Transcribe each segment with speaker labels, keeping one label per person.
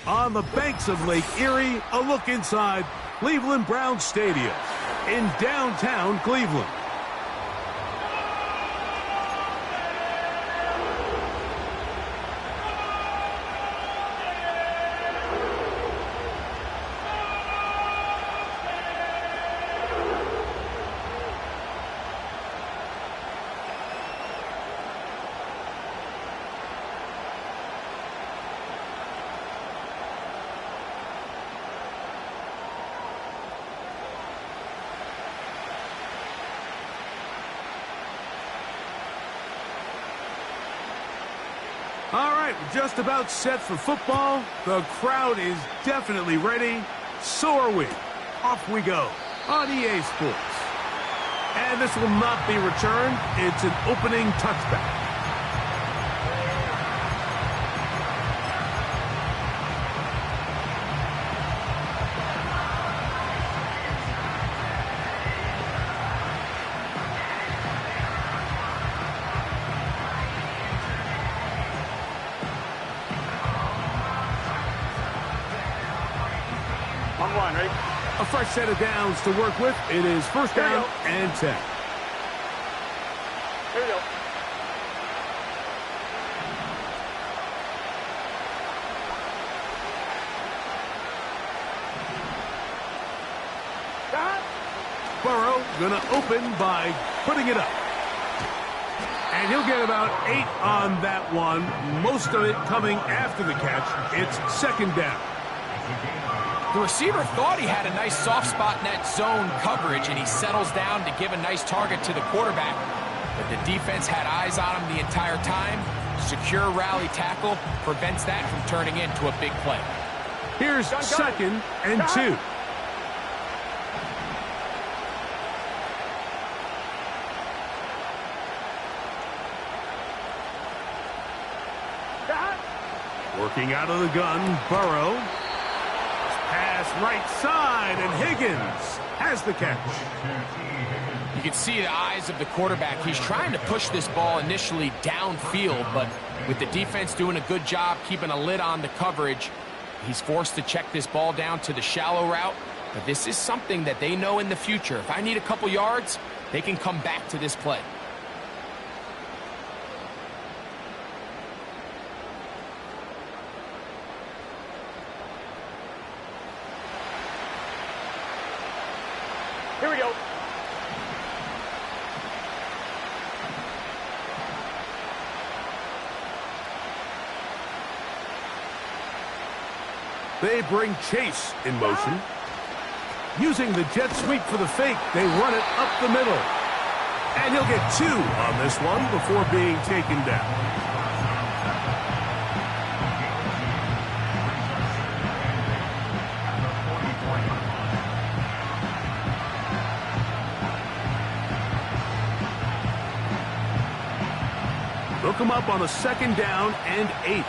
Speaker 1: On the banks of Lake Erie, a look inside Cleveland Browns Stadium in downtown Cleveland. All right, we're just about set for football. The crowd is definitely ready. So are we. Off we go on EA Sports. And this will not be returned. It's an opening touchback.
Speaker 2: Ready?
Speaker 1: A fresh set of downs to work with. It is first down and 10.
Speaker 2: Here we go.
Speaker 1: Burrow gonna open by putting it up. And he'll get about 8 on that one. Most of it coming after the catch. It's second down.
Speaker 3: The receiver thought he had a nice soft spot in that zone coverage, and he settles down to give a nice target to the quarterback. But the defense had eyes on him the entire time. Secure rally tackle prevents that from turning into a big play.
Speaker 1: Here's second and 2. Working out of the gun, Burrow. Pass right side, and Higgins has the catch.
Speaker 3: You can see the eyes of the quarterback. He's trying to push this ball initially downfield, but with the defense doing a good job keeping a lid on the coverage, he's forced to check this ball down to the shallow route. But this is something that they know in the future. If I need a couple yards, they can come back to this play.
Speaker 2: Here we go.
Speaker 1: They bring Chase in motion. Using the jet sweep for the fake, they run it up the middle. And he'll get 2 on this one before being taken down. They'll come up on a second down and 8.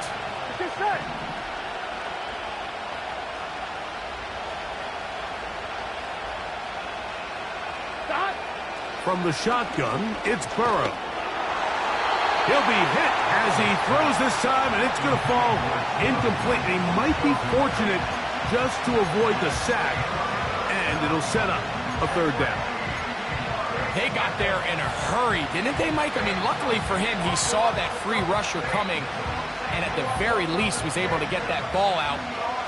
Speaker 1: From the shotgun, it's Burrow. He'll be hit as he throws this time, and it's going to fall incomplete. He might be fortunate just to avoid the sack, and it'll set up a third down.
Speaker 3: They got there in a hurry, didn't they, Mike? I mean, luckily for him, he saw that free rusher coming, and at the very least was able to get that ball out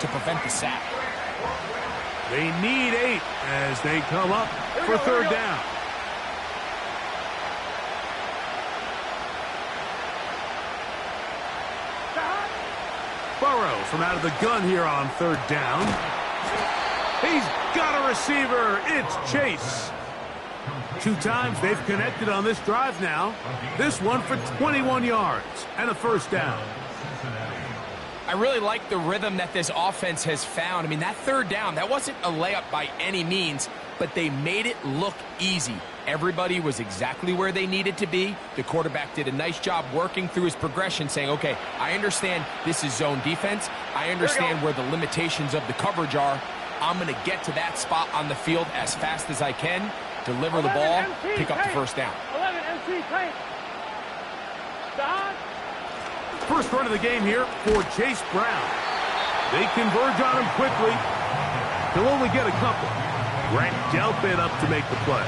Speaker 3: to prevent the sack.
Speaker 1: They need 8 as they come up for third down. Burrow from out of the gun here on third down. He's got a receiver. It's Chase. 2 times they've connected on this drive now. This one for 21 yards and a first down.
Speaker 3: I really like the rhythm that this offense has found. I mean, that third down, that wasn't a layup by any means, but they made it look easy. Everybody was exactly where they needed to be. The quarterback did a nice job working through his progression, saying, okay, I understand this is zone defense. I understand where the limitations of the coverage are. I'm going to get to that spot on the field as fast as I can, deliver the ball, pick up the first down.
Speaker 2: 11 MC tight.
Speaker 1: First run of the game here for Chase Brown. They converge on him quickly. He'll only get a couple. Grant Delpit up to make the play.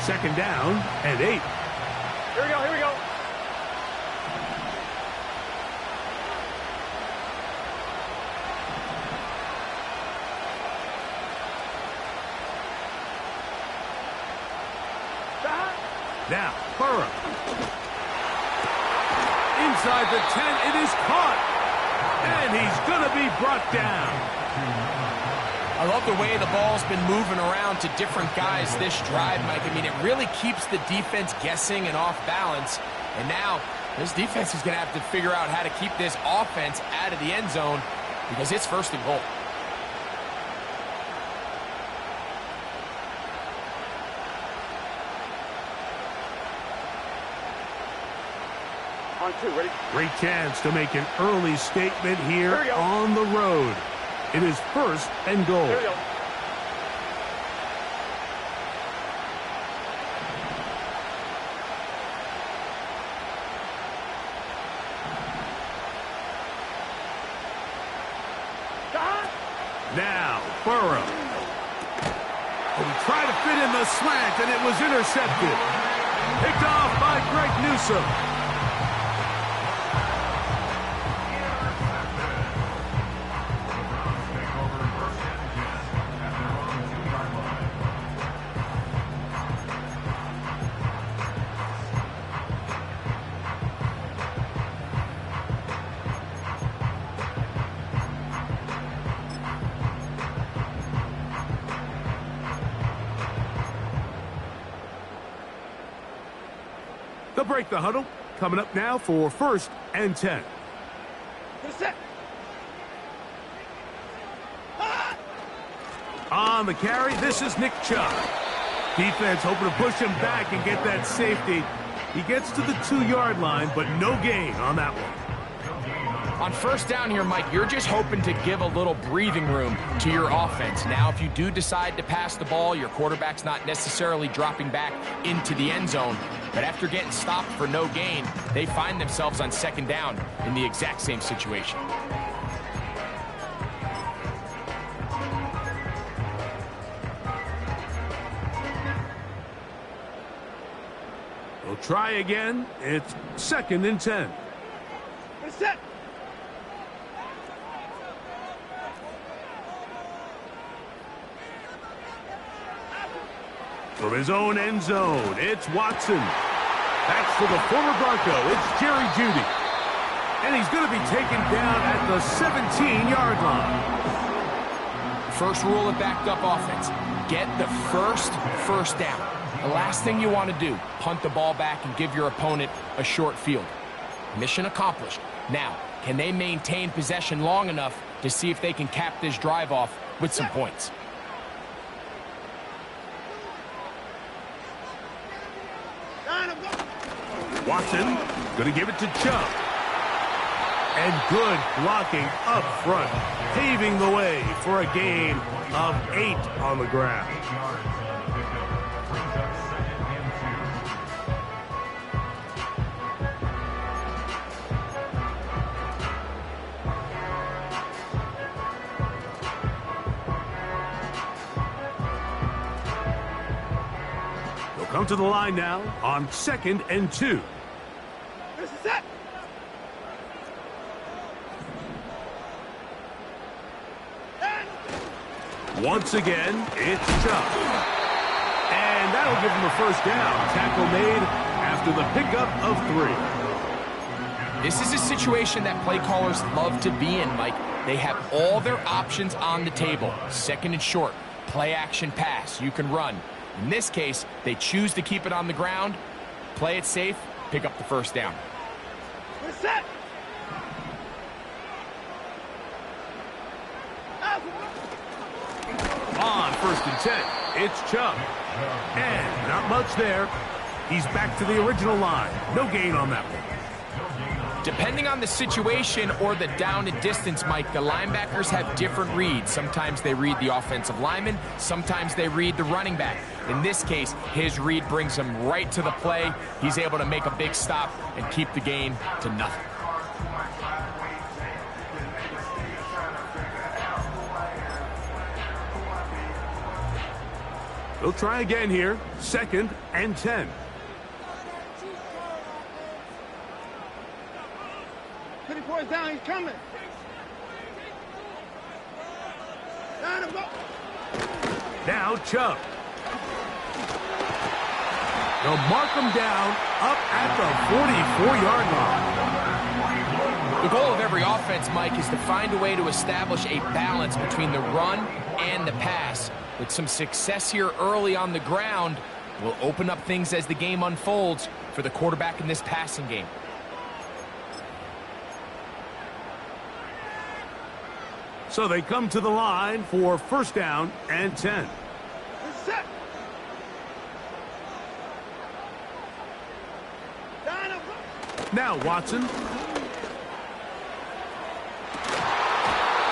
Speaker 1: Second down and 8.
Speaker 2: Here we go, here we go.
Speaker 1: Now, Burrow. Inside the 10, it is caught. And he's going to be brought down.
Speaker 3: I love the way the ball's been moving around to different guys this drive, Mike. I mean, it really keeps the defense guessing and off balance. And now, this defense is going to have to figure out how to keep this offense out of the end zone because it's first and goal.
Speaker 2: On 2, ready?
Speaker 1: Great chance to make an early statement here on the road. It is first and goal.
Speaker 2: Here we go.
Speaker 1: Now, Burrow. He tried to fit in the slant, and it was intercepted. Picked off by Greg Newsome. They'll break the huddle. Coming up now for first and 10.
Speaker 2: Set.
Speaker 1: On the carry, this is Nick Chubb. Defense hoping to push him back and get that safety. He gets to the 2-yard line, but no gain on that one.
Speaker 3: On first down here, Mike, you're just hoping to give a little breathing room to your offense. Now, if you do decide to pass the ball, your quarterback's not necessarily dropping back into the end zone. But after getting stopped for no gain, they find themselves on second down in the exact same situation.
Speaker 1: We'll try again. It's second and 10.
Speaker 2: Set.
Speaker 1: From his own end zone, it's Watson. That's for the former Bronco. It's Jerry Jeudy. And he's going to be taken down at the 17-yard line.
Speaker 3: First rule of backed-up offense. Get the first down. The last thing you want to do, punt the ball back and give your opponent a short field. Mission accomplished. Now, can they maintain possession long enough to see if they can cap this drive off with some points?
Speaker 1: Watson going to give it to Chubb. And good blocking up front, paving the way for a gain of 8 on the ground. They'll come to the line now on second and 2.
Speaker 2: This is it.
Speaker 1: Once again, it's Chubb. And that'll give him a first down. Tackle made after the pickup of 3.
Speaker 3: This is a situation that play callers love to be in, Mike. They have all their options on the table. Second and short, play action pass, you can run. In this case, they choose to keep it on the ground, play it safe, pick up the first down.
Speaker 2: We're set.
Speaker 1: On first and 10, it's Chubb. And not much there. He's back to the original line. No gain on that one.
Speaker 3: Depending on the situation or the down and distance, Mike, the linebackers have different reads. Sometimes they read the offensive lineman, sometimes they read the running back. In this case, his read brings him right to the play. He's able to make a big stop and keep the gain to nothing.
Speaker 1: They'll try again here. 2nd and 10.
Speaker 2: Down, he's coming. Down him, go.
Speaker 1: Now Chubb. They'll mark him down up at the 44-yard line.
Speaker 3: The goal of every offense, Mike, is to find a way to establish a balance between the run and the pass. With some success here early on the ground, will open up things as the game unfolds for the quarterback in this passing game.
Speaker 1: So they come to the line for 1st down and 10.
Speaker 2: Set. Down him, go.
Speaker 1: Now Watson.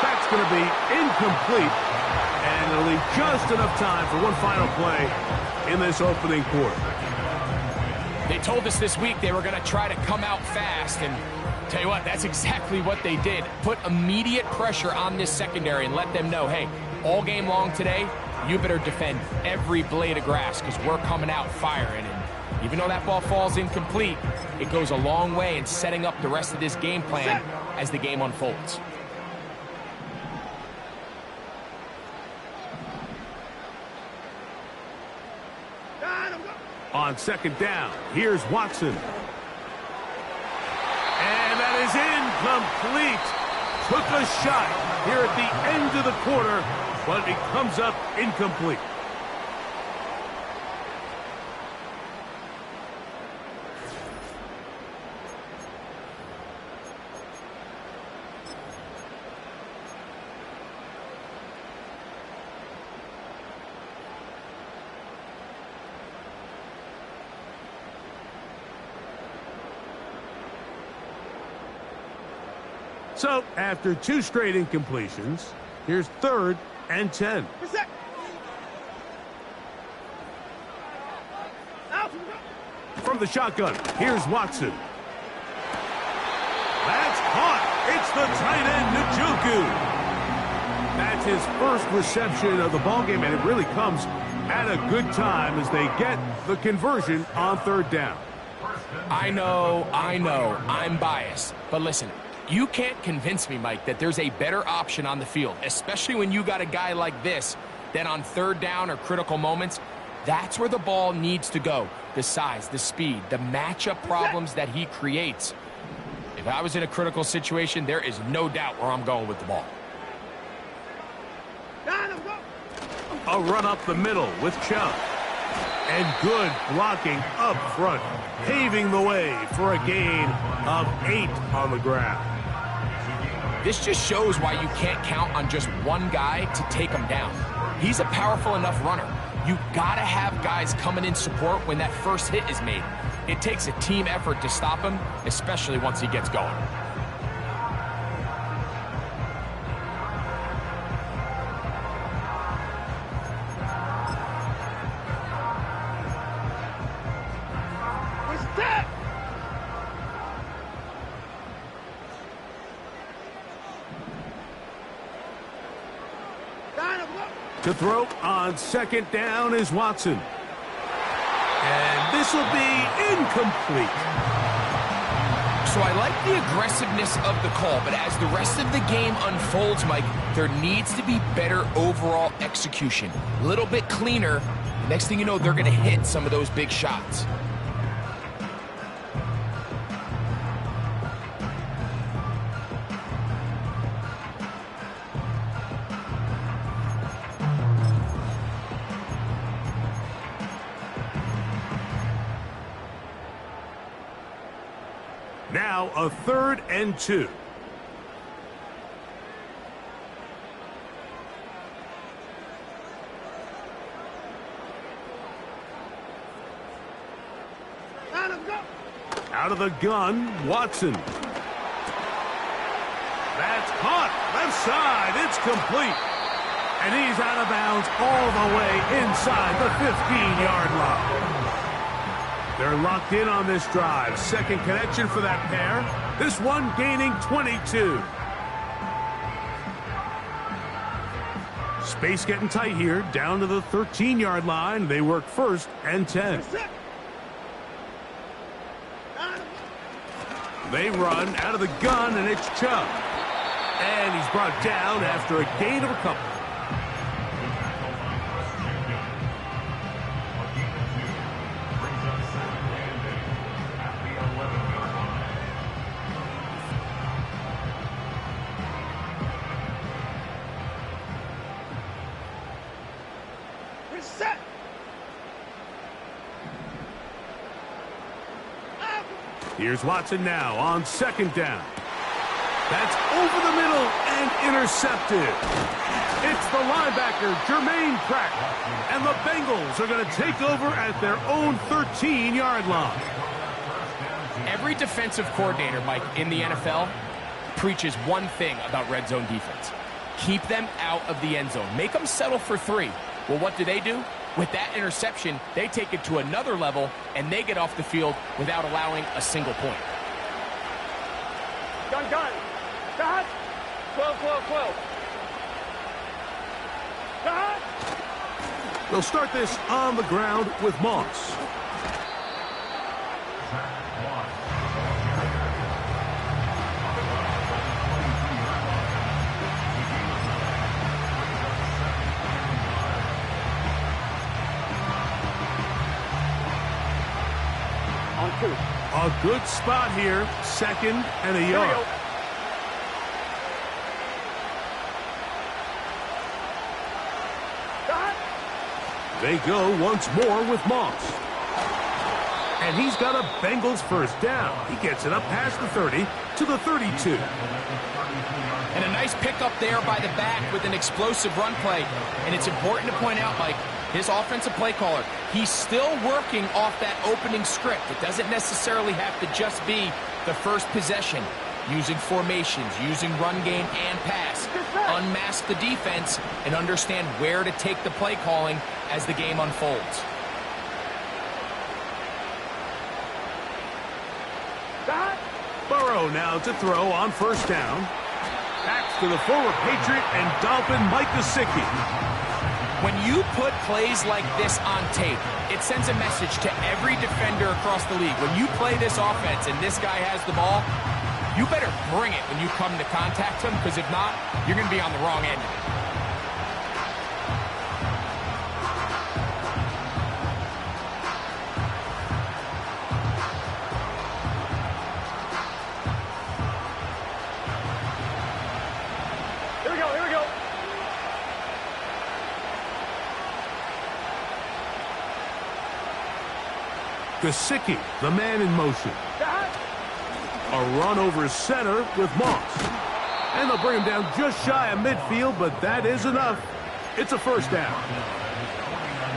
Speaker 1: That's going to be incomplete. And it'll leave just enough time for one final play in this opening quarter.
Speaker 3: They told us this week they were going to try to come out fast, and tell you what, that's exactly what they did. Put immediate pressure on this secondary and let them know, hey, all game long today, you better defend every blade of grass because we're coming out firing. And even though that ball falls incomplete, it goes a long way in setting up the rest of this game plan as the game unfolds.
Speaker 1: On 2nd down, here's Watson. And that is incomplete. Took a shot here at the end of the quarter, but it comes up incomplete. So, after 2 straight incompletions, here's 3rd and 10. From the shotgun, here's Watson. That's caught. It's the tight end, Njoku. That's his first reception of the ballgame, and it really comes at a good time as they get the conversion on 3rd down.
Speaker 3: I know, I'm biased, but listen, you can't convince me, Mike, that there's a better option on the field, especially when you got a guy like this, that on 3rd down or critical moments, that's where the ball needs to go. The size, the speed, the matchup problems that he creates. If I was in a critical situation, there is no doubt where I'm going with the ball.
Speaker 1: A run up the middle with Chubb. And good blocking up front, paving the way for a gain of 8 on the ground.
Speaker 3: This just shows why you can't count on just one guy to take him down. He's a powerful enough runner. You gotta have guys coming in support when that first hit is made. It takes a team effort to stop him, especially once he gets going.
Speaker 1: To throw on 2nd down is Watson. And this will be incomplete.
Speaker 3: So I like the aggressiveness of the call, but as the rest of the game unfolds, Mike, there needs to be better overall execution. A little bit cleaner. Next thing you know, they're going to hit some of those big shots.
Speaker 1: Now a 3rd and 2. Out of the gun, Watson. caught. Left side. It's complete. And he's out of bounds all the way inside the 15-yard line. They're locked in on this drive. Second connection for that pair. This one gaining 22. Space getting tight here. Down to the 13-yard line. They work first and 10. They run out of the gun, and it's Chubb. And he's brought down after a gain of a couple.
Speaker 2: Reset.
Speaker 1: Here's Watson now on second down. That's over the middle and intercepted. It's the linebacker, Jermaine Pratt. And the Bengals are going to take over at their own 13-yard line.
Speaker 3: Every defensive coordinator, Mike, in the NFL preaches one thing about red zone defense. Keep them out of the end zone. Make them settle for 3. Well, what do? With that interception, they take it to another level, and they get off the field without allowing a single point.
Speaker 2: Gun. Got. 12. Got.
Speaker 1: They'll start this on the ground with Moss.
Speaker 2: On 2.
Speaker 1: A good spot here. Second and a yard. They go once more with Moss. And he's got a Bengals first down. He gets it up past the 30 to the 32.
Speaker 3: And a nice pickup there by the back with an explosive run play. And it's important to point out, Mike, his offensive play caller, he's still working off that opening script. It doesn't necessarily have to just be the first possession. Using formations, using run game and pass. Unmask the defense and understand where to take the play calling as the game unfolds.
Speaker 1: Burrow now to throw on first down. Backs to the former Patriot and Dolphin Mike Gesicki.
Speaker 3: When you put plays like this on tape, it sends a message to every defender across the league. When you play this offense and this guy has the ball, you better bring it when you come to contact him, because if not, you're going to be on the wrong end of it.
Speaker 2: Here we go.
Speaker 1: Gesicki, the man in motion. A run over center with Moss. And they'll bring him down just shy of midfield, but that is enough. It's a first down.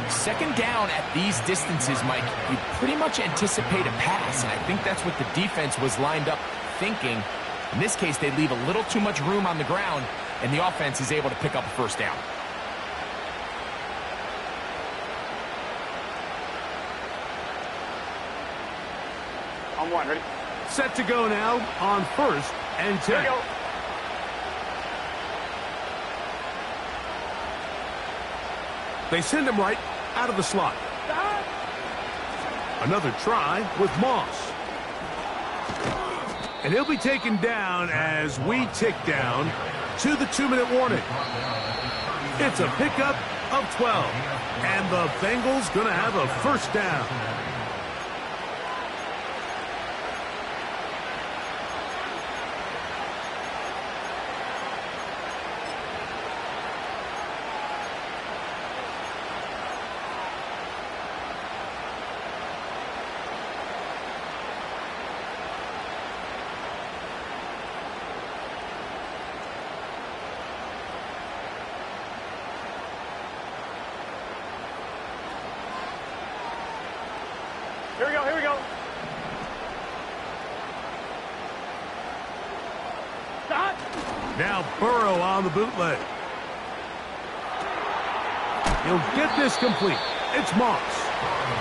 Speaker 3: Second down at these distances, Mike, you pretty much anticipate a pass, and I think that's what the defense was lined up thinking. In this case, they leave a little too much room on the ground, and the offense is able to pick up a first down.
Speaker 2: On 1, ready?
Speaker 1: Set to go now on first and 10.
Speaker 2: Here we go.
Speaker 1: They send him right out of the slot. Another try with Moss. And he'll be taken down as we tick down to the 2-minute warning. It's a pickup of 12. And the Bengals going to have a first down.
Speaker 2: Here we go. Stop.
Speaker 1: Now Burrow on the bootleg. He'll get this complete. It's Moss.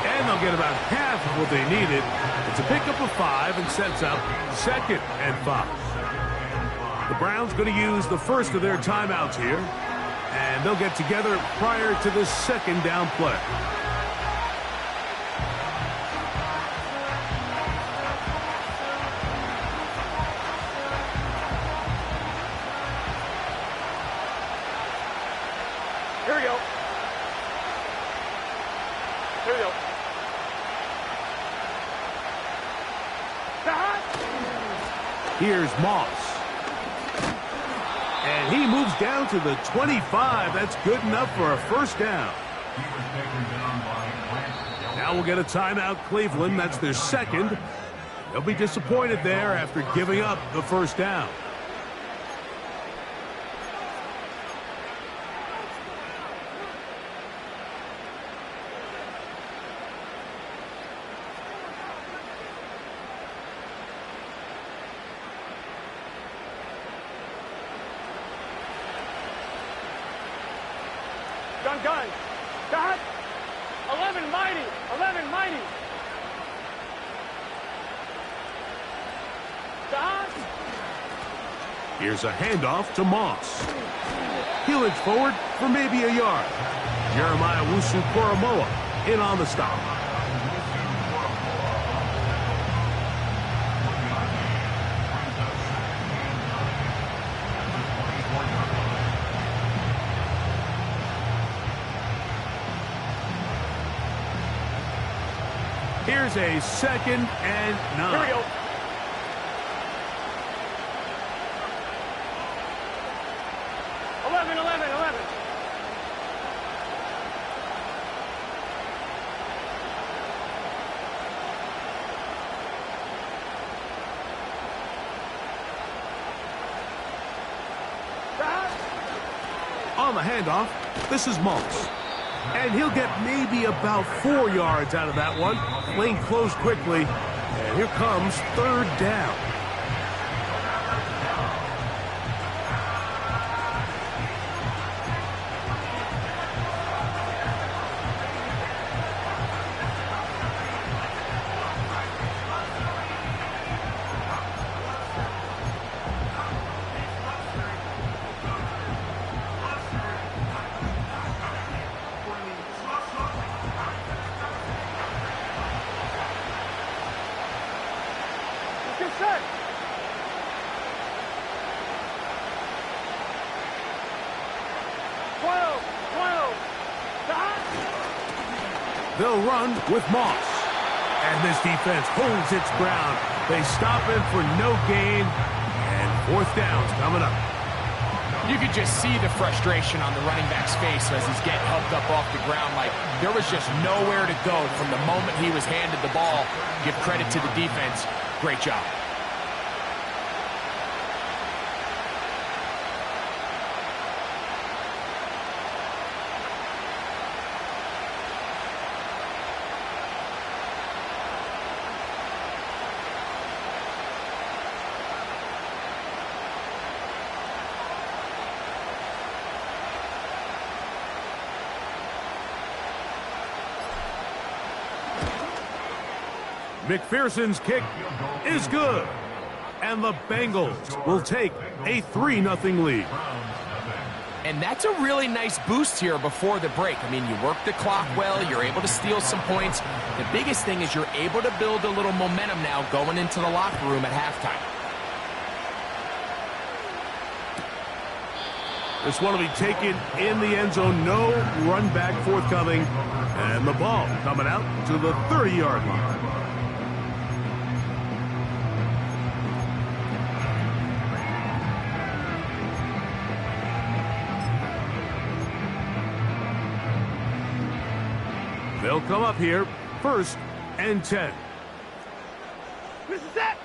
Speaker 1: And they'll get about half of what they needed. It's a pickup of 5 and sets up 2nd and 5. The Browns going to use the first of their timeouts here. And they'll get together prior to this 2nd down play.
Speaker 2: Here we go. Here we go.
Speaker 1: Here's Moss. And he moves down to the 25. That's good enough for a first down. Now we'll get a timeout, Cleveland. That's their 2nd. They'll be disappointed there after giving up the first down.
Speaker 2: Gun. Got 11 mighty. 11 mighty. Got.
Speaker 1: Here's a handoff to Moss. He'll inch forward for maybe a yard. Jeremiah Wusu-Koromoa in on the stop. Here's a 2nd and 9.
Speaker 2: Here we go. Eleven.
Speaker 1: On the handoff, this is Moss. And he'll get maybe about 4 yards out of that one. Lane closed quickly. And here comes 3rd down.
Speaker 2: Set. 12.
Speaker 1: They'll run with Moss. And this defense holds its ground. They stop him for no gain. And 4th down's coming up.
Speaker 3: You could just see the frustration on the running back's face as he's getting helped up off the ground. Like, there was just nowhere to go from the moment he was handed the ball. Give credit to the defense. Great job.
Speaker 1: McPherson's kick is good. And the Bengals will take a 3-0 lead.
Speaker 3: And that's a really nice boost here before the break. I mean, you work the clock well, you're able to steal some points. The biggest thing is you're able to build a little momentum now going into the locker room at halftime.
Speaker 1: This one will be taken in the end zone. No run back forthcoming. And the ball coming out to the 30-yard line. They'll come up here, 1st and 10.
Speaker 2: This is it.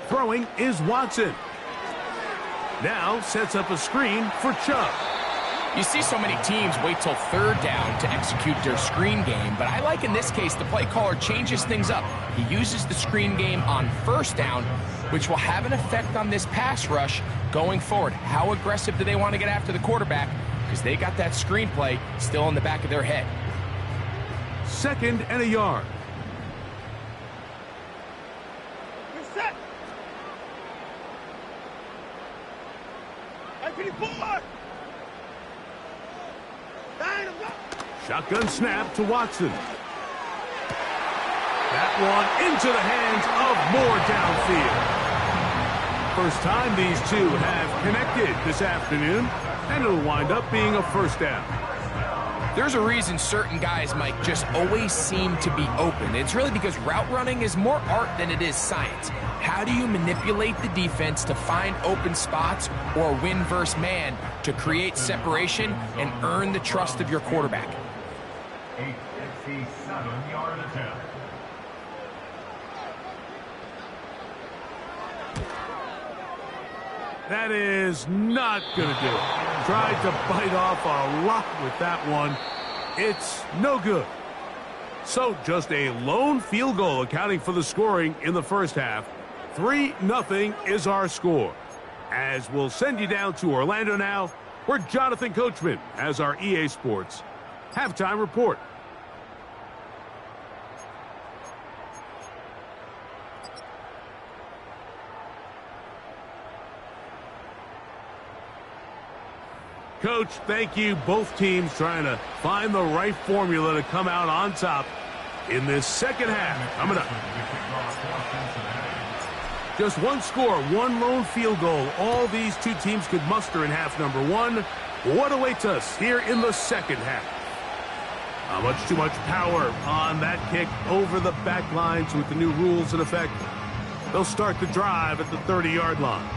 Speaker 1: Throwing is Watson. Now sets up a screen for Chubb.
Speaker 3: You see so many teams wait till third down to execute their screen game, but I like in this case the play caller changes things up. He uses the screen game on first down, which will have an effect on this pass rush going forward. How aggressive do they want to get after the quarterback? Because they got that screenplay still in the back of their head.
Speaker 1: 2nd and a yard.
Speaker 2: You're set. Hey, can you pull up?
Speaker 1: Shotgun snap to Watson. That one into the hands of Moore downfield. First time these two have connected this afternoon, and it'll wind up being a first down.
Speaker 3: There's a reason certain guys, Mike, just always seem to be open. It's really because route running is more art than it is science. How do you manipulate the defense to find open spots or win versus man to create separation and earn the trust of your quarterback?
Speaker 4: 7-yard attempt.
Speaker 1: That is not going to do it. Tried to bite off a lot with that one. It's no good. So just a lone field goal accounting for the scoring in the first half. 3-0 is our score. As we'll send you down to Orlando now, where Jonathan Coachman has our EA Sports halftime report. Coach, thank you. Both teams trying to find the right formula to come out on top in this second half. Coming up. Just one score, one lone field goal. All these two teams could muster in half number one. What awaits us here in the second half? How much too much power on that kick over the back lines with the new rules in effect. They'll start the drive at the 30-yard line.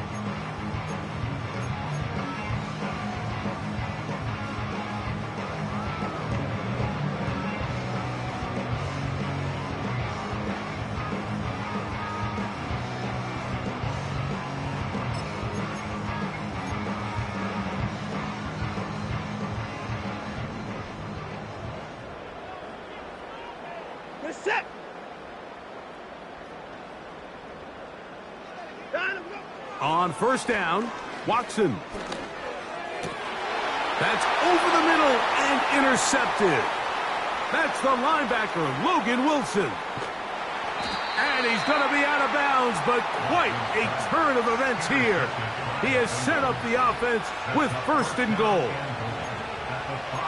Speaker 2: Set.
Speaker 1: On first down, Watson. That's over the middle and intercepted. That's the linebacker, Logan Wilson. And he's going to be out of bounds, but quite a turn of events here. He has set up the offense with 1st and goal.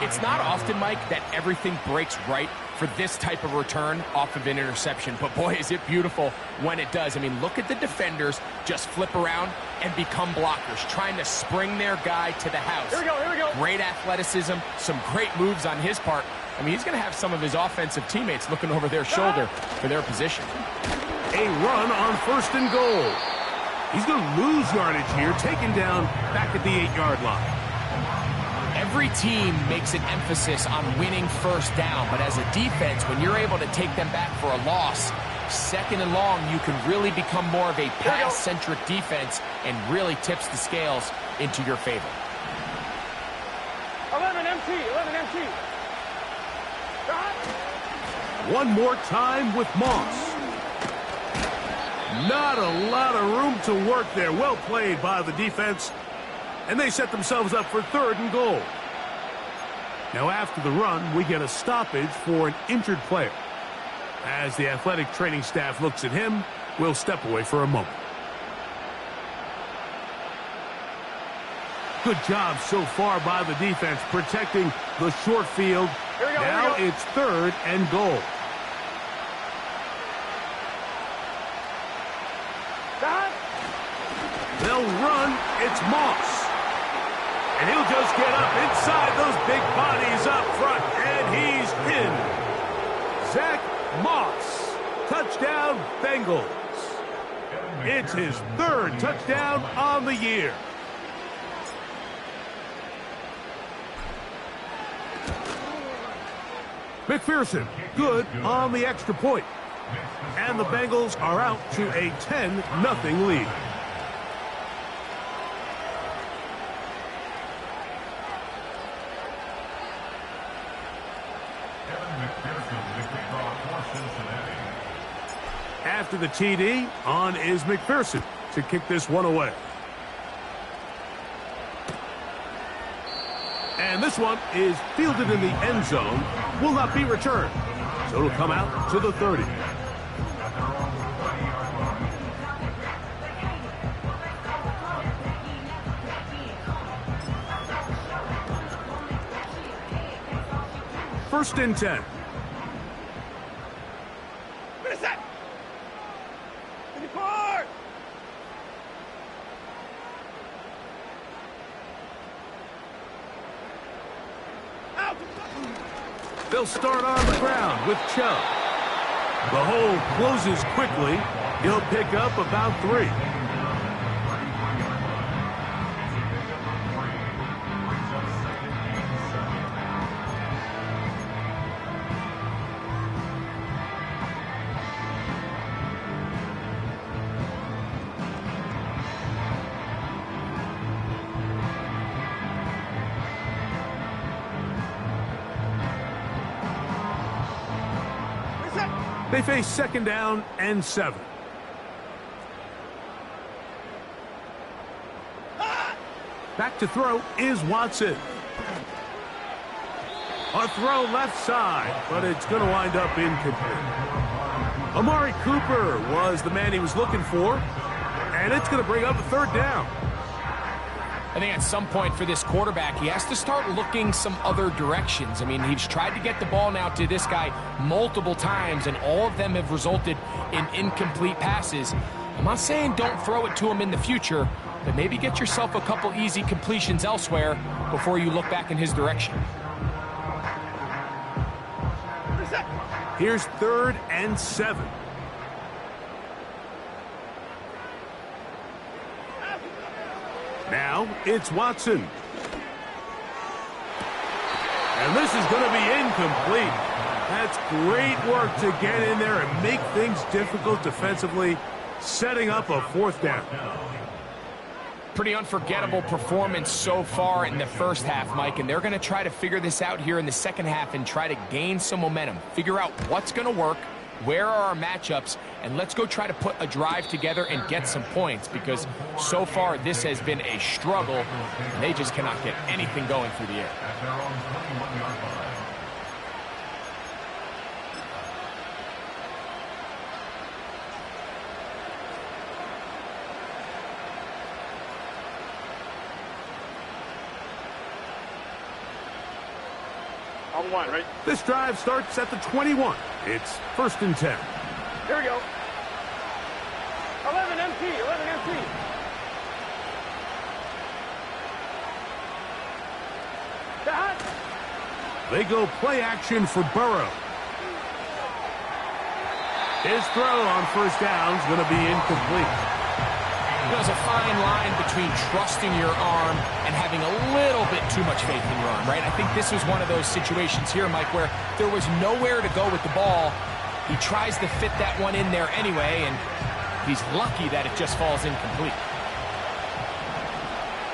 Speaker 3: It's not often, Mike, that everything breaks right for this type of return off of an interception. But boy, is it beautiful when it does. I mean, look at the defenders just flip around and become blockers, trying to spring their guy to the house.
Speaker 2: Here we go, here we go.
Speaker 3: Great athleticism, some great moves on his part. I mean, he's going to have some of his offensive teammates looking over their shoulder for their position.
Speaker 1: A run on 1st and goal. He's going to lose yardage here, taken down back at the 8-yard line.
Speaker 3: Every team makes an emphasis on winning first down, but as a defense, when you're able to take them back for a loss, 2nd and long, you can really become more of a pass-centric defense and really tips the scales into your favor.
Speaker 2: 11 MT, 11 MT.
Speaker 1: One more time with Moss. Not a lot of room to work there. Well played by the defense. And they set themselves up for 3rd and goal. Now after the run, we get a stoppage for an injured player. As the athletic training staff looks at him, we'll step away for a moment. Good job so far by the defense protecting the short field.
Speaker 2: Here we go,
Speaker 1: now
Speaker 2: here we go.
Speaker 1: it's 3rd and goal. They'll run. It's Moss. And he'll just get up inside those big bodies up front. And he's in. Zach Moss. Touchdown, Bengals. It's his 3rd touchdown on the year. McPherson, good on the extra point. And the Bengals are out to a 10-0 lead. After the TD, on is McPherson to kick this one away. And this one is fielded in the end zone, will not be returned. So it'll come out to the 30. First and 10.
Speaker 2: Set. 54. Out.
Speaker 1: They'll start on the ground with Chubb. The hole closes quickly. He'll pick up about 3. They face second down and 7. Back to throw is Watson. A throw left side, but it's going to wind up incomplete. Amari Cooper was the man he was looking for, and it's going to bring up a third down.
Speaker 3: I think at some point for this quarterback, he has to start looking some other directions. I mean, he's tried to get the ball now to this guy multiple times, and all of them have resulted in incomplete passes. I'm not saying don't throw it to him in the future, but maybe get yourself a couple easy completions elsewhere before you look back in his direction.
Speaker 1: Here's 3rd and 7. Now it's Watson. And this is going to be incomplete. That's great work to get in there and make things difficult defensively, setting up a 4th down.
Speaker 3: Pretty unforgettable performance so far in the first half, Mike, and they're going to try to figure this out here in the second half and try to gain some momentum, figure out what's going to work, where are our matchups, and let's go try to put a drive together and get some points, because so far this has been a struggle, and they just cannot get anything going through the air.
Speaker 2: On 1, right?
Speaker 1: This drive starts at the 21. It's 1st and 10.
Speaker 2: Here we go. 11 empty. 11 empty. That.
Speaker 1: They go play action for Burrow. His throw on 1st down is going to be incomplete.
Speaker 3: There's a fine line between trusting your arm and having a little bit too much faith in your arm, right? I think this was one of those situations here, Mike, where there was nowhere to go with the ball. He tries to fit that one in there anyway, and he's lucky that it just falls incomplete.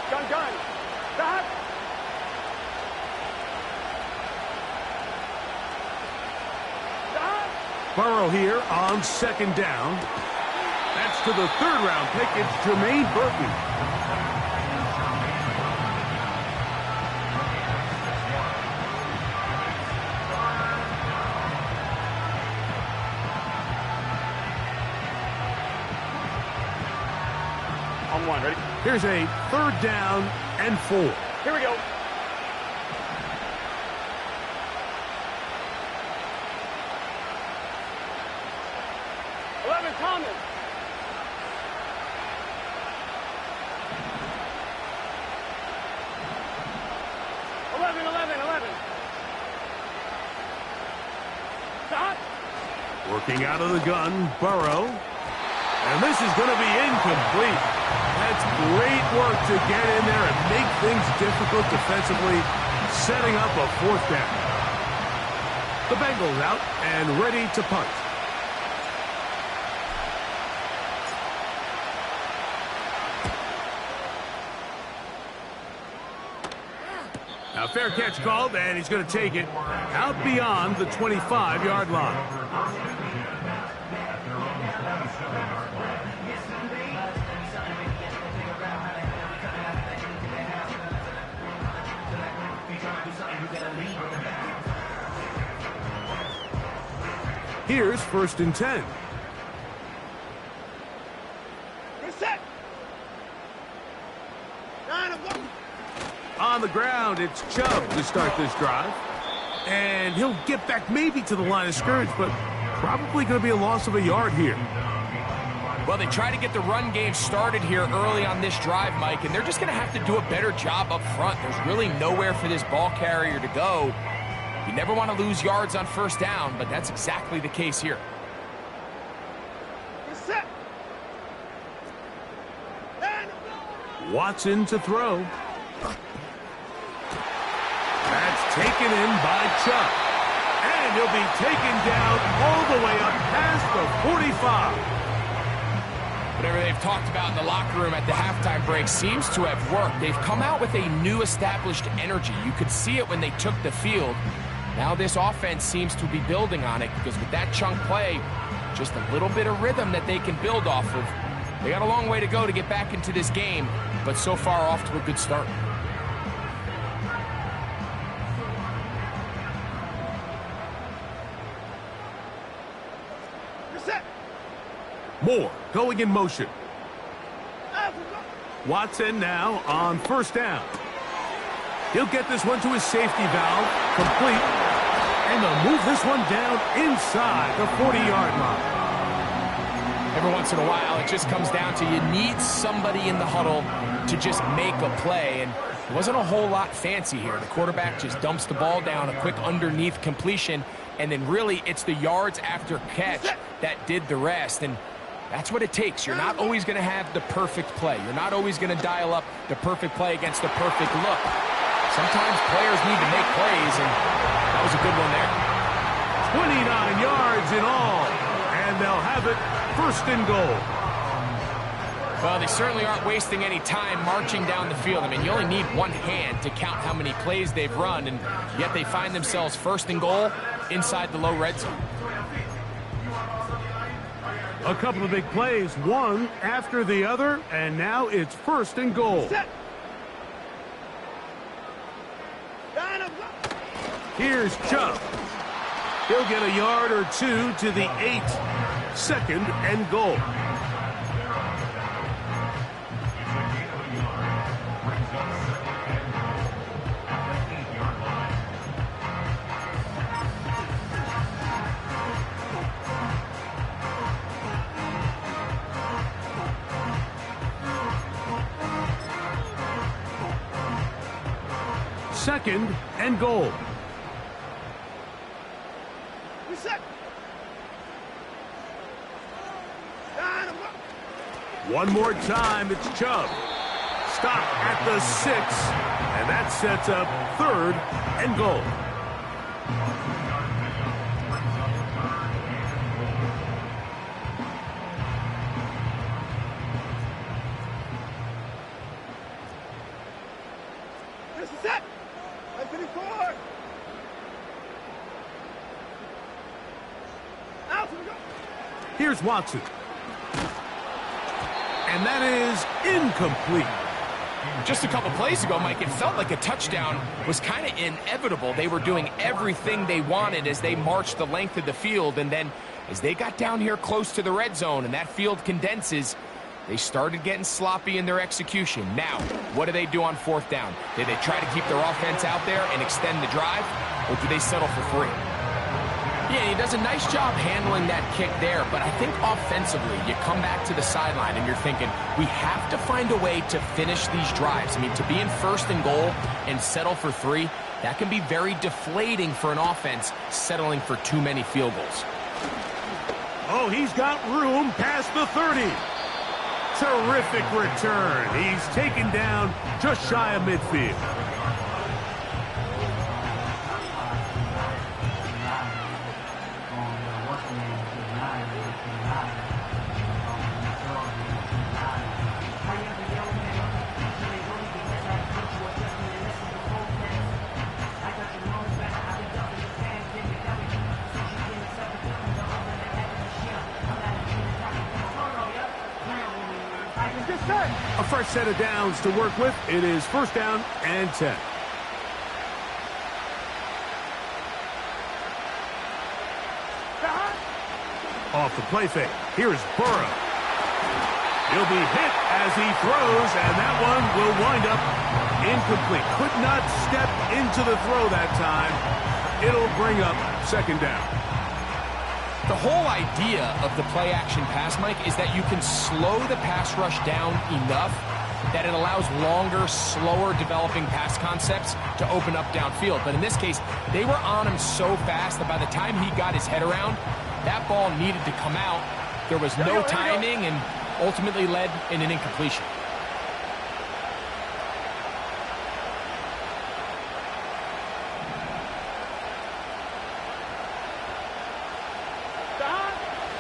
Speaker 2: Gun. That.
Speaker 1: Burrow here on 2nd down. That's to the 3rd round pick. It's Jermaine Burton.
Speaker 2: On 1, ready?
Speaker 1: Here's a 3rd down and 4.
Speaker 2: Here we go. Thomas. 11. Stop.
Speaker 1: Working out of the gun, Burrow. And this is going to be incomplete. That's great work to get in there and make things difficult defensively, setting up a 4th down. The Bengals out and ready to punt. Now, fair catch called, and he's going to take it out beyond the 25-yard line. Here's 1st and 10.
Speaker 2: Set.
Speaker 1: On the ground, it's Chubb to start this drive. And he'll get back maybe to the line of scrimmage, but probably going to be a loss of a yard here.
Speaker 3: Well, they try to get the run game started here early on this drive, Mike, and they're just going to have to do a better job up front. There's really nowhere for this ball carrier to go. You never want to lose yards on 1st down, but that's exactly the case here.
Speaker 2: Set.
Speaker 1: Watson to throw. That's taken in by Chubb. And he'll be taken down all the way up past the 45.
Speaker 3: Whatever they've talked about in the locker room at the halftime break seems to have worked. They've come out with a new established energy. You could see it when they took the field. Now this offense seems to be building on it because with that chunk play, just a little bit of rhythm that they can build off of. They got a long way to go to get back into this game, but so far off to a good start.
Speaker 1: Moore going in motion. Watson now on 1st down. He'll get this one to his safety valve, complete, and they'll move this one down inside the 40-yard line.
Speaker 3: Every once in a while, it just comes down to you need somebody in the huddle to just make a play, and it wasn't a whole lot fancy here. The quarterback just dumps the ball down, a quick underneath completion, and then really it's the yards after catch that did the rest, and that's what it takes. You're not always going to have the perfect play. You're not always going to dial up the perfect play against the perfect look. Sometimes players need to make plays, and that was a good one there.
Speaker 1: 29 yards in all, and they'll have it 1st and goal.
Speaker 3: Well, they certainly aren't wasting any time marching down the field. I mean, you only need one hand to count how many plays they've run, and yet they find themselves 1st and goal inside the low red zone.
Speaker 1: A couple of big plays, one after the other, and now it's 1st and goal.
Speaker 2: Set.
Speaker 1: Here's Chubb. He'll get a yard or two to the 8. 2nd and goal. Second and goal. One more time, it's Chubb. Stop at the 6, and that sets up 3rd and goal.
Speaker 2: This is it. Let's get forward. Out we go.
Speaker 1: Here's Watson. And that is incomplete.
Speaker 3: Just a couple plays ago, Mike, it felt like a touchdown was kind of inevitable. They were doing everything they wanted as they marched the length of the field, and then as they got down here close to the red zone and that field condenses, they started getting sloppy in their execution. Now, what do they do on 4th down? Did they try to keep their offense out there and extend the drive, or do they settle for 3? Yeah, he does a nice job handling that kick there, but I think offensively, you come back to the sideline and you're thinking, we have to find a way to finish these drives. I mean, to be in 1st and goal and settle for 3, that can be very deflating for an offense settling for too many field goals.
Speaker 1: Oh, he's got room past the 30. Terrific return. He's taken down just shy of midfield. A fresh set of downs to work with. It is 1st down and 10. Off the play fake. Here's Burrow. He'll be hit as he throws, and that one will wind up incomplete. Could not step into the throw that time. It'll bring up second down.
Speaker 3: The whole idea of the play-action pass, Mike, is that you can slow the pass rush down enough that it allows longer, slower developing pass concepts to open up downfield. But in this case, they were on him so fast that by the time he got his head around, that ball needed to come out. There was no timing and ultimately led in an incompletion.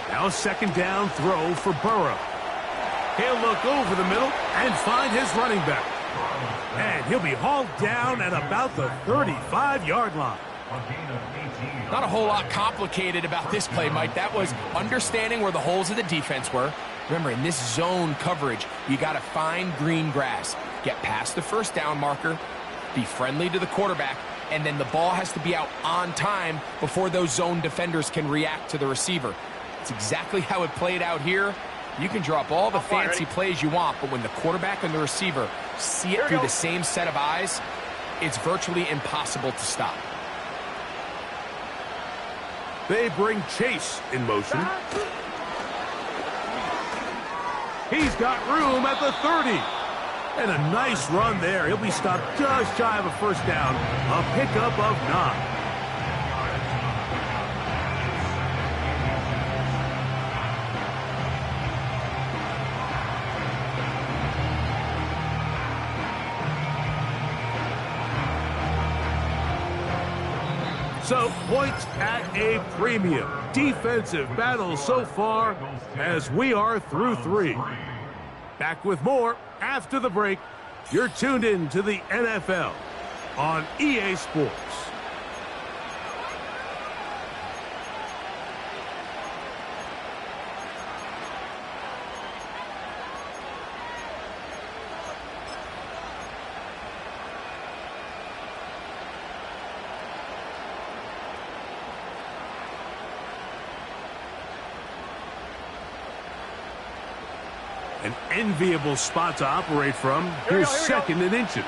Speaker 1: Now second down throw for Burrow. He'll look over the middle and find his running back. And he'll be hauled down at about the 35-yard line.
Speaker 3: Not a whole lot complicated about this play, Mike. That was understanding where the holes of the defense were. Remember, in this zone coverage, you got to find green grass. Get past the first down marker, be friendly to the quarterback, and then the ball has to be out on time before those zone defenders can react to the receiver. It's exactly how it played out here. You can drop all the fancy plays you want, but when the quarterback and the receiver see it through the same set of eyes, it's virtually impossible to stop.
Speaker 1: They bring Chase in motion. He's got room at the 30. And a nice run there. He'll be stopped just shy of a first down. A pickup of 9. So, points at a premium. Defensive battle so far as we are through 3. Back with more after the break. You're tuned in to the NFL on EA Sports. An enviable spot to operate from. Here's second and inches.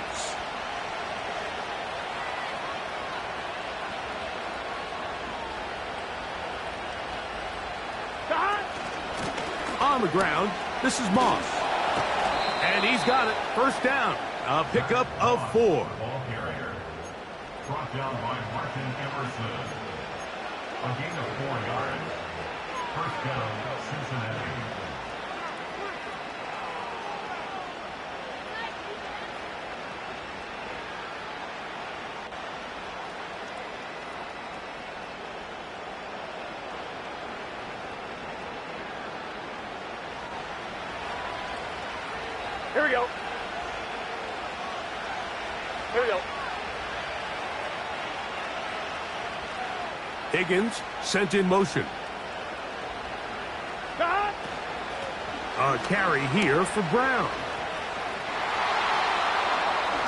Speaker 1: On the ground, this is Moss. And he's got it. First down. A pickup of 4.
Speaker 4: Ball carrier. Brought down by Martin Emerson. A gain of 4 yards. First down, Cincinnati.
Speaker 2: Here we go. Here we go.
Speaker 1: Higgins sent in motion. A carry here for Brown.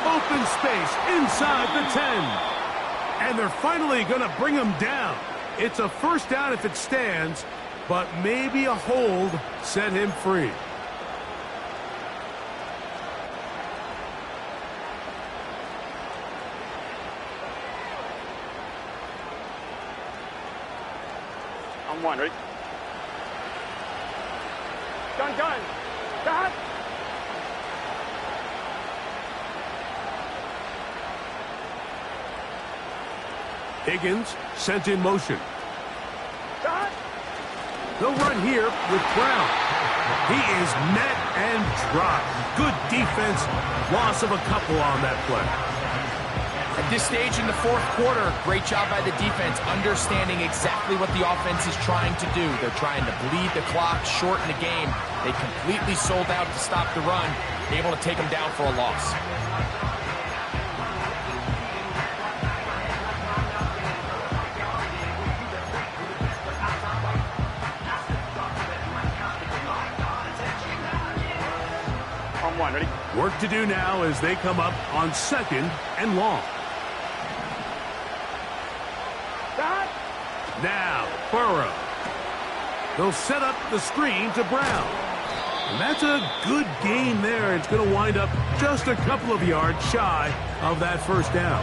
Speaker 1: Open space inside the 10. And they're finally going to bring him down. It's a first down if it stands, but maybe a hold set him free.
Speaker 2: On 1, ready? Gun. Got.
Speaker 1: Higgins sent in motion.
Speaker 2: Got.
Speaker 1: They'll run here with Brown. He is met and dropped. Good defense. Loss of a couple on that play.
Speaker 3: At this stage in the fourth quarter, great job by the defense, understanding exactly what the offense is trying to do. They're trying to bleed the clock, shorten the game. They completely sold out to stop the run, able to take them down for a loss.
Speaker 2: On 1, ready?
Speaker 1: Work to do now as they come up on second and long.
Speaker 2: Got.
Speaker 1: Now, Burrow. They'll set up the screen to Brown. And that's a good gain there. It's going to wind up just a couple of yards shy of that first down.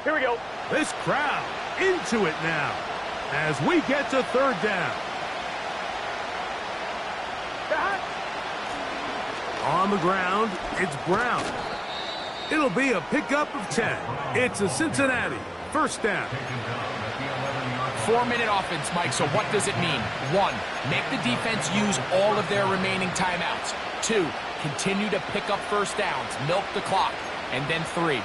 Speaker 2: Here we go.
Speaker 1: This crowd into it now as we get to third down. On the ground, it's Brown. It'll be a pickup of 10. It's a Cincinnati first down.
Speaker 3: 4-minute offense, Mike, so what does it mean? 1, make the defense use all of their remaining timeouts. 2, continue to pick up first downs, milk the clock. And then 3,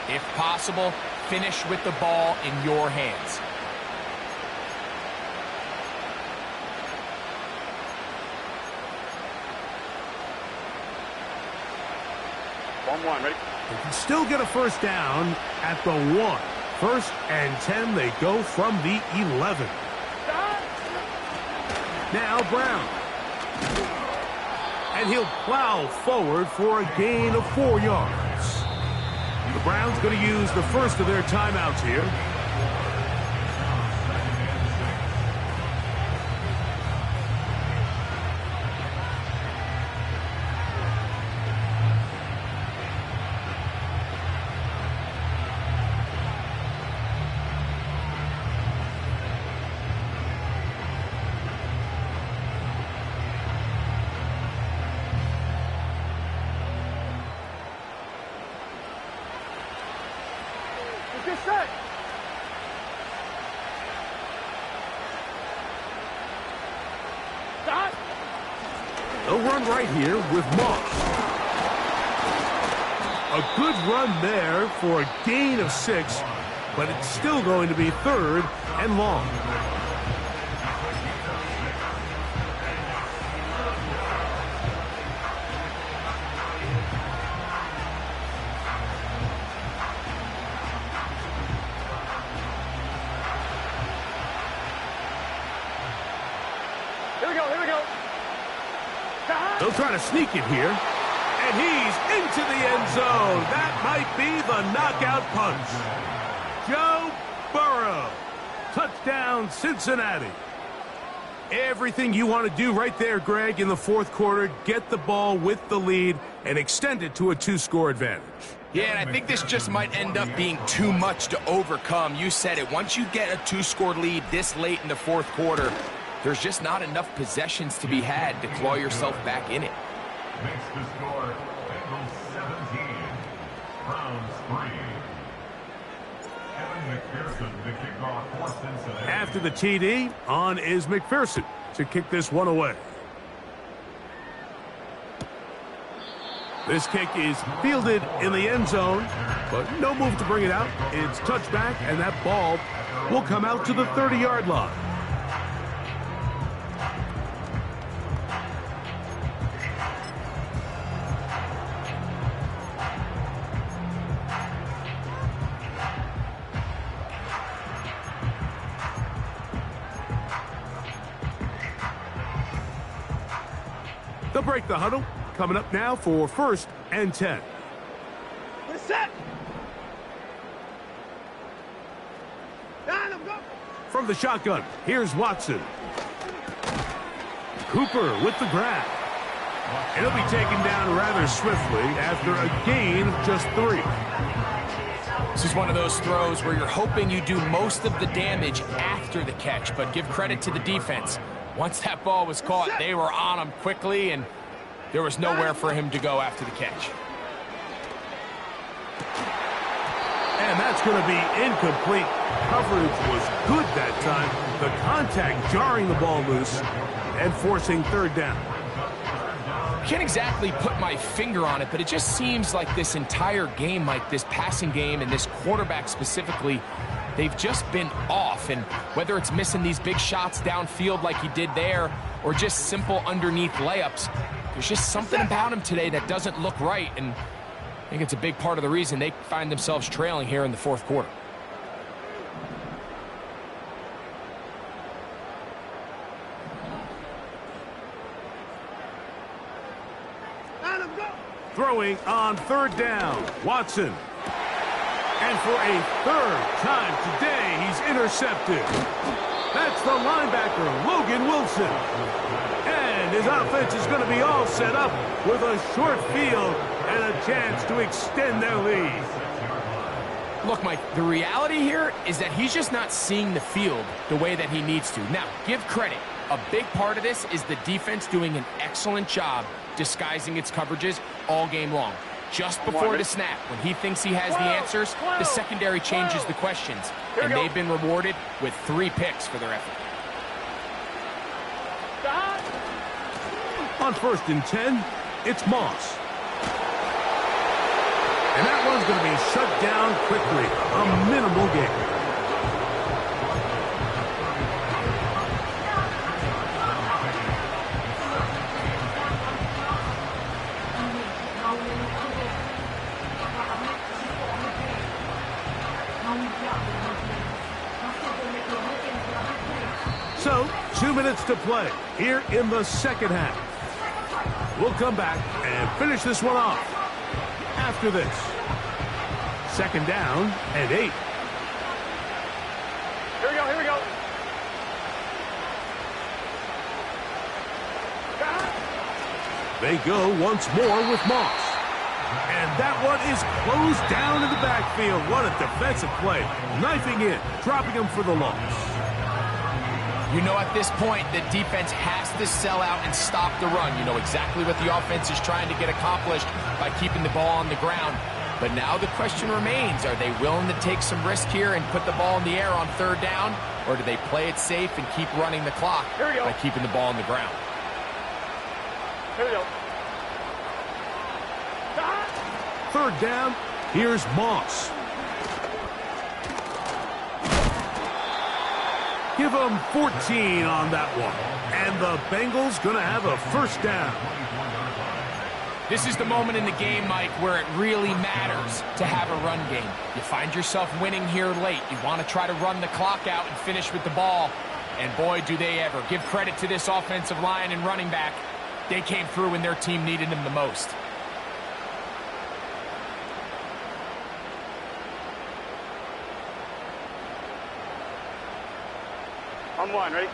Speaker 3: if possible, finish with the ball in your hands.
Speaker 2: One, ready?
Speaker 1: They can still get a first down at the 1. First and 10, they go from the 11. Now Brown. And he'll plow forward for a gain of 4 yards. The Browns going to use the first of their timeouts here.
Speaker 2: Get set. Stop.
Speaker 1: They'll run right here with Moss. A good run there for a gain of 6, but it's still going to be third and long.
Speaker 2: Here we go.
Speaker 1: They'll try to sneak it here. And he's into the end zone. That might be the knockout punch. Joe Burrow. Touchdown, Cincinnati. Everything you want to do right there, Greg, in the fourth quarter. Get the ball with the lead and extend it to a 2-score advantage.
Speaker 3: Yeah, and I think this just might end up being too much to overcome. You said it. Once you get a 2-score lead this late in the fourth quarter, there's just not enough possessions to be had to claw yourself back in it.
Speaker 4: Makes the score Bengals 17, Browns 3. Evan McPherson to kick off for Cincinnati.
Speaker 1: After the TD, on is McPherson to kick this one away. This kick is fielded in the end zone, but no move to bring it out. It's touchback, and that ball will come out to the 30-yard line. They'll break the huddle. Coming up now for first and 10.
Speaker 2: Get set. Down, go.
Speaker 1: From the shotgun, here's Watson. Cooper with the grab. And he'll be taken down rather swiftly after a gain of just 3.
Speaker 3: This is one of those throws where you're hoping you do most of the damage after the catch, but give credit to the defense. Once that ball was caught, they were on him quickly, and there was nowhere for him to go after the catch.
Speaker 1: And that's going to be incomplete. Coverage was good that time. The contact jarring the ball loose and forcing third down.
Speaker 3: Can't exactly put my finger on it, but it just seems like this entire game, like this passing game and this quarterback specifically, they've just been off. And whether it's missing these big shots downfield like he did there or just simple underneath layups, there's just something about him today that doesn't look right. And I think it's a big part of the reason they find themselves trailing here in the fourth quarter.
Speaker 1: Throwing on third down, Watson. And for a third time today, he's intercepted. That's the linebacker, Logan Wilson. And his offense is going to be all set up with a short field and a chance to extend their lead.
Speaker 3: Look, Mike, the reality here is that he's just not seeing the field the way that he needs to. Now, give credit. A big part of this is the defense doing an excellent job disguising its coverages all game long. Just before the snap, when he thinks he has the answers, the secondary changes the questions. And they've been rewarded with 3 picks for their effort.
Speaker 1: On 1st and 10, it's Moss. And that one's going to be shut down quickly. A minimal gain. So, 2 minutes to play here in the second half. We'll come back and finish this one off after this. 2nd down and 8.
Speaker 2: Here we go, here we go.
Speaker 1: They go once more with Moss. And that one is closed down in the backfield. What a defensive play. Knifing in, dropping him for the loss.
Speaker 3: You know, at this point, the defense has to sell out and stop the run. You know exactly what the offense is trying to get accomplished by keeping the ball on the ground. But now the question remains, are they willing to take some risk here and put the ball in the air on 3rd down? Or do they play it safe and keep running the clock by keeping the ball on the ground?
Speaker 2: Here we go.
Speaker 1: 3rd down, here's Moss. Give them 14 on that one. And the Bengals going to have a 1st down.
Speaker 3: This is the moment in the game, Mike, where it really matters to have a run game. You find yourself winning here late. You want to try to run the clock out and finish with the ball. And boy, do they ever. Give credit to this offensive line and running back. They came through when their team needed them the most.
Speaker 2: On 1, ready?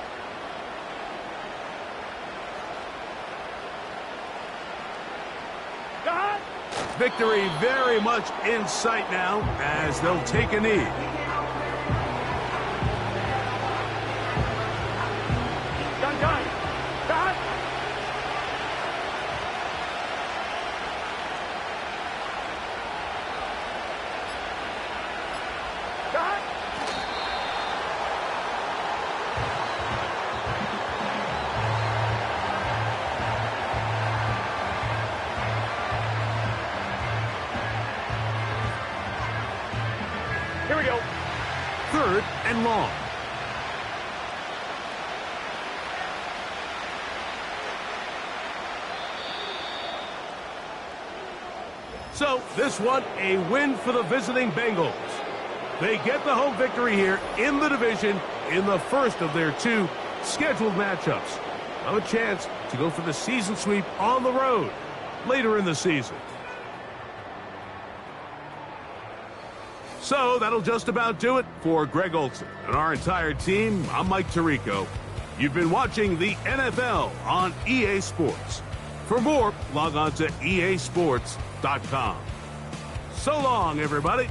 Speaker 1: Victory very much in sight now as they'll take a knee.
Speaker 2: Done. Got. Here we go.
Speaker 1: 3rd and long. So, this one, a win for the visiting Bengals. They get the home victory here in the division in the first of their 2 scheduled matchups. Have a chance to go for the season sweep on the road later in the season. So that'll just about do it for Greg Olson and our entire team. I'm Mike Tirico. You've been watching the NFL on EA Sports. For more, log on to easports.com. So long, everybody.